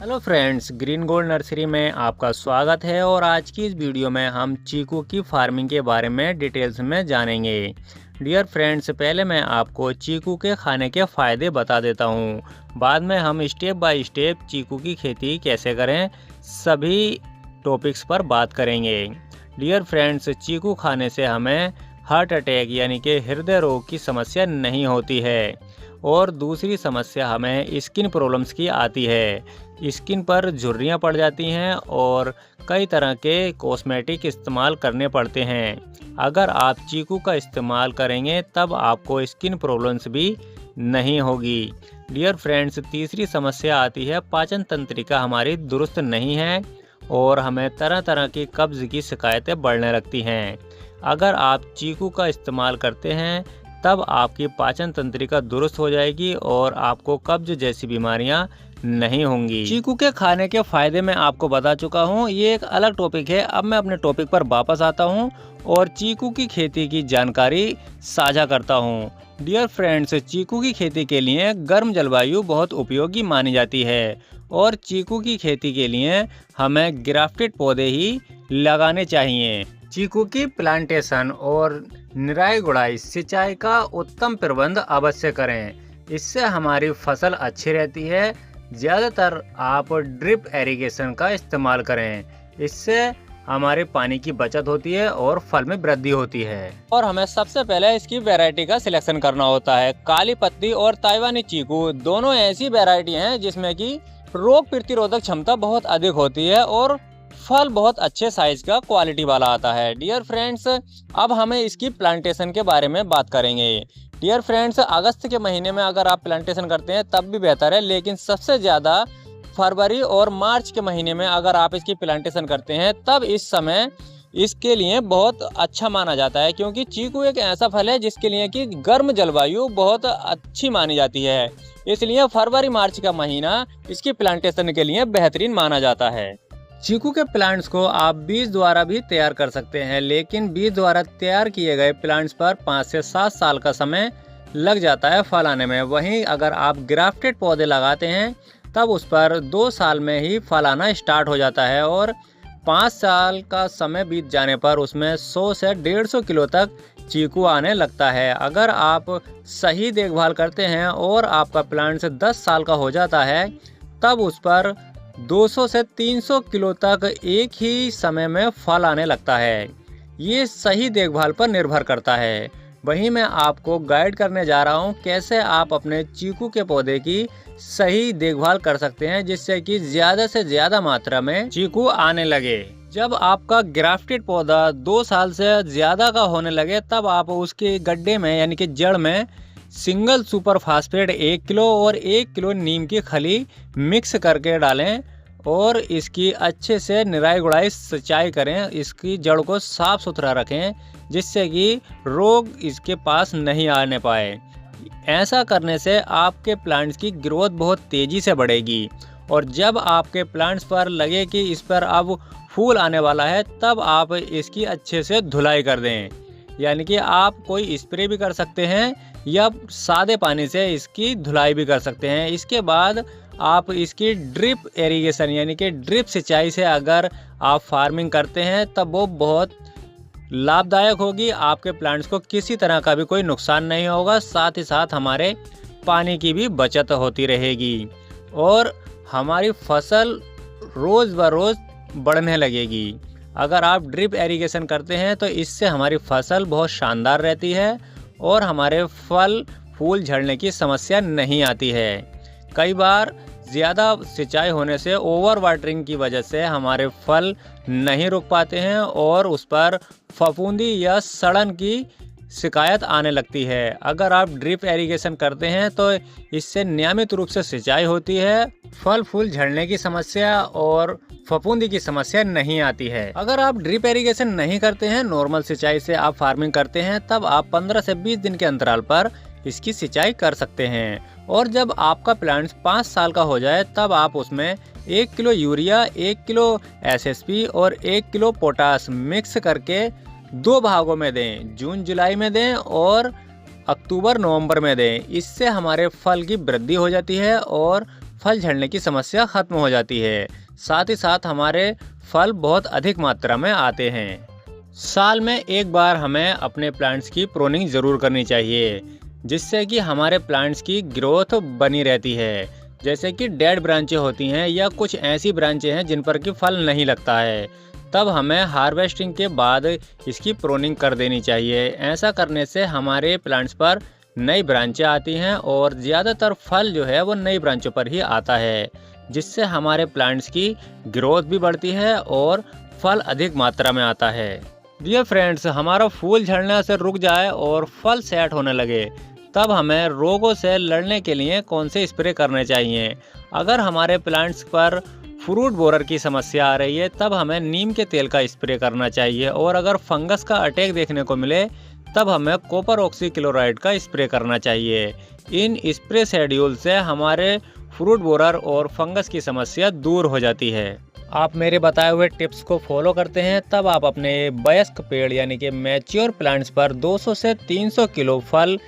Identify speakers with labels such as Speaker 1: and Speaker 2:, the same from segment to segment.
Speaker 1: Hello friends, green gold nursery में आपका स्वागत है। और आज की इस वीडियो में हम चीकू की फार्मिंग के बारे में डिटेल्स में जानेंगे। डियर फ्रेंड्स, पहले मैं आपको चीकू के खाने के फ़ायदे बता देता हूँ। बाद में हम स्टेप बाय स्टेप चीकू की खेती कैसे करें सभी टॉपिक्स पर बात करेंगे। डियर फ्रेंड्स, चीकू खाने से हमें हार्ट अटैक यानी कि हृदय रोग की समस्या नहीं होती है। और दूसरी समस्या हमें स्किन प्रॉब्लम्स की आती है। स्किन पर झुर्रियाँ पड़ जाती हैं और कई तरह के कॉस्मेटिक इस्तेमाल करने पड़ते हैं। अगर आप चीकू का इस्तेमाल करेंगे तब आपको स्किन प्रॉब्लम्स भी नहीं होगी। डियर फ्रेंड्स, तीसरी समस्या आती है पाचन तंत्रिका हमारी दुरुस्त नहीं है और हमें तरह तरह की कब्ज़ की शिकायतें बढ़ने लगती हैं। अगर आप चीकू का इस्तेमाल करते हैं तब आपकी पाचन तंत्रिका दुरुस्त हो जाएगी और आपको कब्ज जैसी बीमारियां नहीं होंगी। चीकू के खाने के फायदे मैं आपको बता चुका हूं, ये एक अलग टॉपिक है। अब मैं अपने टॉपिक पर वापस आता हूं और चीकू की खेती की जानकारी साझा करता हूं। डियर फ्रेंड्स, चीकू की खेती के लिए गर्म जलवायु बहुत उपयोगी मानी जाती है और चीकू की खेती के लिए हमें ग्राफ्टेड पौधे ही लगाने चाहिए। चीकू की प्लांटेशन और निराई गुड़ाई सिंचाई का उत्तम प्रबंध अवश्य करें, इससे हमारी फसल अच्छी रहती है। ज़्यादातर आप ड्रिप एरीगेशन का इस्तेमाल करें, इससे हमारे पानी की बचत होती है और फल में वृद्धि होती है। और हमें सबसे पहले इसकी वैरायटी का सिलेक्शन करना होता है। काली पत्ती और ताइवानी चीकू दोनों ऐसी वैरायटी हैं जिसमें कि रोग प्रतिरोधक क्षमता बहुत अधिक होती है और फल बहुत अच्छे साइज का क्वालिटी वाला आता है। डियर फ्रेंड्स, अब हमें इसकी प्लांटेशन के बारे में बात करेंगे। डियर फ्रेंड्स, अगस्त के महीने में अगर आप प्लांटेशन करते हैं तब भी बेहतर है, लेकिन सबसे ज़्यादा फरवरी और मार्च के महीने में अगर आप इसकी प्लांटेशन करते हैं तब इस समय इसके लिए बहुत अच्छा माना जाता है, क्योंकि चीकू एक ऐसा फल है जिसके लिए कि गर्म जलवायु बहुत अच्छी मानी जाती है। इसलिए फरवरी मार्च का महीना इसकी प्लांटेशन के लिए बेहतरीन माना जाता है। चीकू के प्लांट्स को आप बीज द्वारा भी तैयार कर सकते हैं, लेकिन बीज द्वारा तैयार किए गए प्लांट्स पर 5 से 7 साल का समय लग जाता है फल आने में। वहीं अगर आप ग्राफ्टेड पौधे लगाते हैं तब उस पर 2 साल में ही फल आना स्टार्ट हो जाता है और 5 साल का समय बीत जाने पर उसमें 100 से 150 किलो तक चीकू आने लगता है। अगर आप सही देखभाल करते हैं और आपका प्लांट 10 साल का हो जाता है तब उस पर 200 से 300 किलो तक एक ही समय में फल आने लगता है। ये सही देखभाल पर निर्भर करता है। वहीं मैं आपको गाइड करने जा रहा हूँ कैसे आप अपने चीकू के पौधे की सही देखभाल कर सकते हैं, जिससे कि ज़्यादा से ज़्यादा मात्रा में चीकू आने लगे। जब आपका ग्राफ्टेड पौधा 2 साल से ज़्यादा का होने लगे तब आप उसके गड्ढे में यानी कि जड़ में सिंगल सुपर फास्फेट 1 किलो और 1 किलो नीम की खली मिक्स करके डालें और इसकी अच्छे से निराई गुड़ाई सिंचाई करें। इसकी जड़ को साफ सुथरा रखें जिससे कि रोग इसके पास नहीं आने पाए। ऐसा करने से आपके प्लांट्स की ग्रोथ बहुत तेज़ी से बढ़ेगी और जब आपके प्लांट्स पर लगे कि इस पर अब फूल आने वाला है तब आप इसकी अच्छे से धुलाई कर दें। यानी कि आप कोई स्प्रे भी कर सकते हैं या सादे पानी से इसकी धुलाई भी कर सकते हैं। इसके बाद आप इसकी ड्रिप एरीगेशन यानी कि ड्रिप सिंचाई से अगर आप फार्मिंग करते हैं तब वो बहुत लाभदायक होगी। आपके प्लांट्स को किसी तरह का भी कोई नुकसान नहीं होगा, साथ ही साथ हमारे पानी की भी बचत होती रहेगी और हमारी फसल रोज़ ब रोज़ बढ़ने लगेगी। अगर आप ड्रिप एरीगेशन करते हैं तो इससे हमारी फसल बहुत शानदार रहती है और हमारे फल फूल झड़ने की समस्या नहीं आती है। कई बार ज़्यादा सिंचाई होने से ओवर वाटरिंग की वजह से हमारे फल नहीं रुक पाते हैं और उस पर फफूंदी या सड़न की शिकायत आने लगती है। अगर आप ड्रिप एरीगेशन करते हैं तो इससे नियमित रूप से सिंचाई होती है, फल फूल झड़ने की समस्या और फफूंदी की समस्या नहीं आती है। अगर आप ड्रिप एरीगेशन नहीं करते हैं, नॉर्मल सिंचाई से आप फार्मिंग करते हैं, तब आप 15 से 20 दिन के अंतराल पर इसकी सिंचाई कर सकते हैं। और जब आपका प्लांट 5 साल का हो जाए तब आप उसमें 1 किलो यूरिया, 1 किलो SSP और 1 किलो पोटास मिक्स करके 2 भागों में दें। जून जुलाई में दें और अक्टूबर नवंबर में दें। इससे हमारे फल की वृद्धि हो जाती है और फल झड़ने की समस्या खत्म हो जाती है। साथ ही साथ हमारे फल बहुत अधिक मात्रा में आते हैं। साल में एक बार हमें अपने प्लांट्स की प्रूनिंग ज़रूर करनी चाहिए, जिससे कि हमारे प्लांट्स की ग्रोथ बनी रहती है। जैसे कि डेड ब्रांचें होती हैं या कुछ ऐसी ब्रांचें हैं जिन पर कि फल नहीं लगता है, तब हमें हार्वेस्टिंग के बाद इसकी प्रूनिंग कर देनी चाहिए। ऐसा करने से हमारे प्लांट्स पर नई ब्रांचें आती हैं और ज़्यादातर फल जो है वो नई ब्रांचों पर ही आता है, जिससे हमारे प्लांट्स की ग्रोथ भी बढ़ती है और फल अधिक मात्रा में आता है। डियर फ्रेंड्स, हमारा फूल झड़ने से रुक जाए और फल सेट होने लगे, तब हमें रोगों से लड़ने के लिए कौन से स्प्रे करने चाहिए। अगर हमारे प्लांट्स पर फ्रूट बोरर की समस्या आ रही है, तब हमें नीम के तेल का स्प्रे करना चाहिए। और अगर फंगस का अटैक देखने को मिले, तब हमें कॉपर ऑक्सीक्लोराइड का स्प्रे करना चाहिए। इन स्प्रे शेड्यूल से हमारे फ्रूट बोरर और फंगस की समस्या दूर हो जाती है। आप मेरे बताए हुए टिप्स को फॉलो करते हैं, तब आप अपने वयस्क पेड़ यानी कि मैच्योर प्लांट्स पर 200 से 300 किलो फल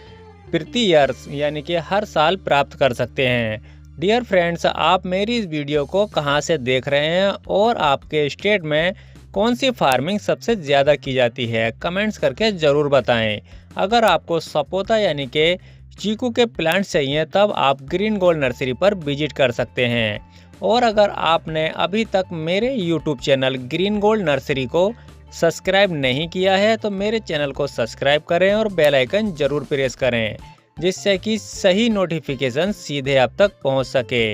Speaker 1: प्रति ईयर यानी कि हर साल प्राप्त कर सकते हैं। डियर फ्रेंड्स, आप मेरी इस वीडियो को कहां से देख रहे हैं और आपके स्टेट में कौन सी फार्मिंग सबसे ज़्यादा की जाती है, कमेंट्स करके ज़रूर बताएं। अगर आपको सपोता यानी कि चीकू के प्लांट्स चाहिए, तब आप ग्रीन गोल्ड नर्सरी पर विजिट कर सकते हैं। और अगर आपने अभी तक मेरे YouTube channel green gold nursery को सब्सक्राइब नहीं किया है, तो मेरे चैनल को सब्सक्राइब करें और बेल आइकन ज़रूर प्रेस करें, जिससे कि सही नोटिफिकेशन सीधे आप तक पहुंच सके।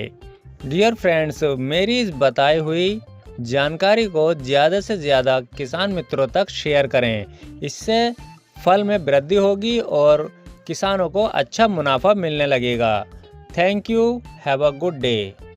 Speaker 1: डियर फ्रेंड्स, मेरी इस बताई हुई जानकारी को ज़्यादा से ज़्यादा किसान मित्रों तक शेयर करें। इससे फल में वृद्धि होगी और किसानों को अच्छा मुनाफा मिलने लगेगा। Thank you. Have a good day.